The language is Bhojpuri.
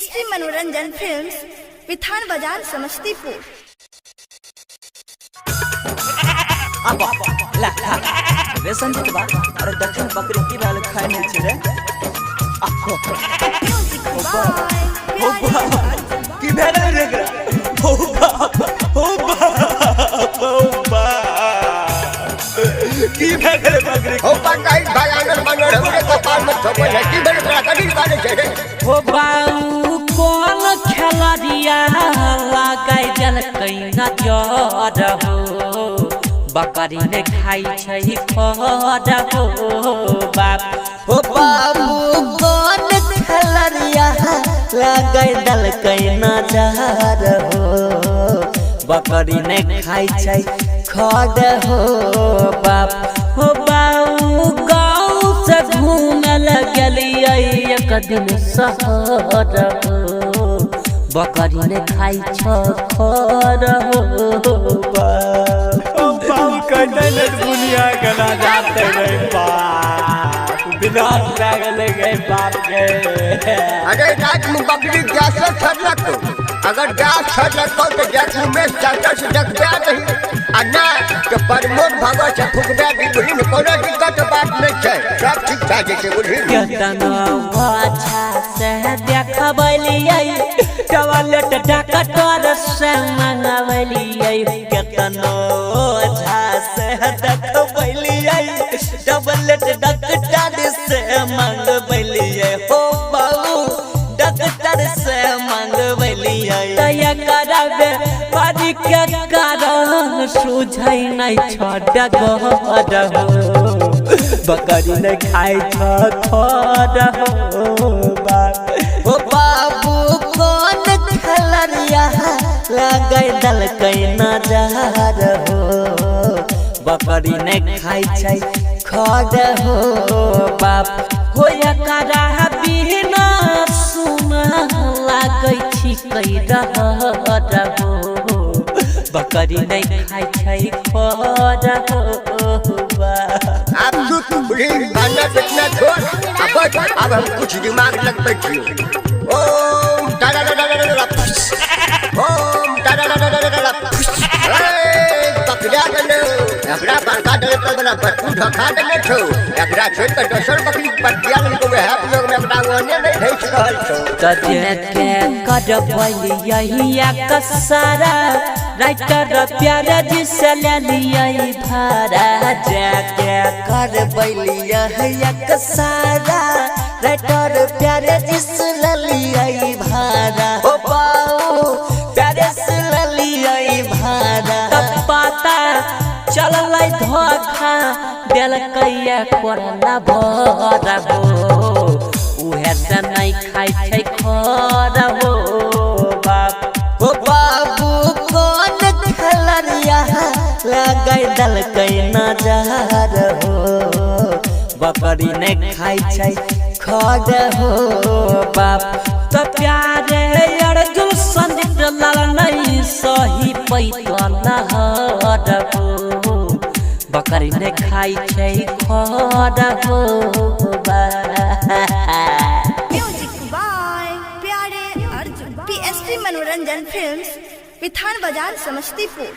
PSP मनोरंजन फिल्म्स, विथान बाजार, समस्तीपुर। रे संजीत बा अरे दक्षिण बकरी की बाल खाए नहीं छे की भेल रे की भेल रे बकरी हो पकाई भागानर बनर हमरे कपाल में ठोकल है की भेल तोरा कदी काटे छे हो बाऊ कोन खेलरिया लगाई जल कैना जर हो बकरी ने खाई छै खर हो बाप हो बाबू कोन खेलरिया लगाई दल कैना जर हो बकरी ने खाई छै खर हो बाप हो बाऊ गाँव से घूमल गेलियै एक दिन शहर हो बकरी ने खाई छ खर हो बाप दुनिया गला जाते रे बाप विनाश लागल गए बाप के अरे रात में बकरी गैस छड़लक अगर गैस छड़लक तो गैस में चाचा से जगबा नहीं अन्ना के परमोद भगत से फुकबा दी बुढ़ी में कोनो दिक्कत बात नहीं छै सब ठीक भा जेते बुढ़ी केतना अच्छा से देखबलियै टॉयलेट डॉक्टर से मंगवलियै केतना अच्छा से देखबलियै टॉयलेट डॉक्टर से मंगवलियै हो बाबू डॉक्टर से मंगवलियै तय करबे बारी के कारण सुझै नै छड़ घर हो बकरी ने खाई छ खर हो बाबू कोन खेलरिया लगाई दल कैना जर हो बकरी ने खाई छै खर हो बाप हो एकरा बिना सुन लागै छी कैर हो बकरी नै खाई छै खर हो आप तू बुढ़ी भांडा बेचना छोड़ अब हम कुछ दिमाग लग बैठी ओम दादा ओम दादा पकड़ा गलो एकरा बड़का डरे तो बना बट्टू ढका देले छो एकरा छोड़ के दोसर बकरी पटिया ले को है लोग में एकरा ओने नहीं भेज रहल छो तजे के करबलियै कसरा राइटर प्यार जी से लेलियै भाड़ा जाके करबलियै कसरा राइटर प्यार जी से लेलियै भाड़ा हो बाऊ प्यार से लेलियै भाड़ा पता चललै धोखा देलकै कोरोना भर हो उहे से नहीं खाई छै खर हो बाप हो बाबू कोन खेलरिया लगाई दल कैना जर हो बकरी ने खाई छै खर हो बाप तो प्यारे अर्जुन संदीप लाल नहीं सही पैतन हर हो बकरी ने खाई छै खर हो म्यूजिक बाय प्यारे अर्जुन। PSP मनोरंजन फिल्म्स, विथान बाजार, समस्तीपुर।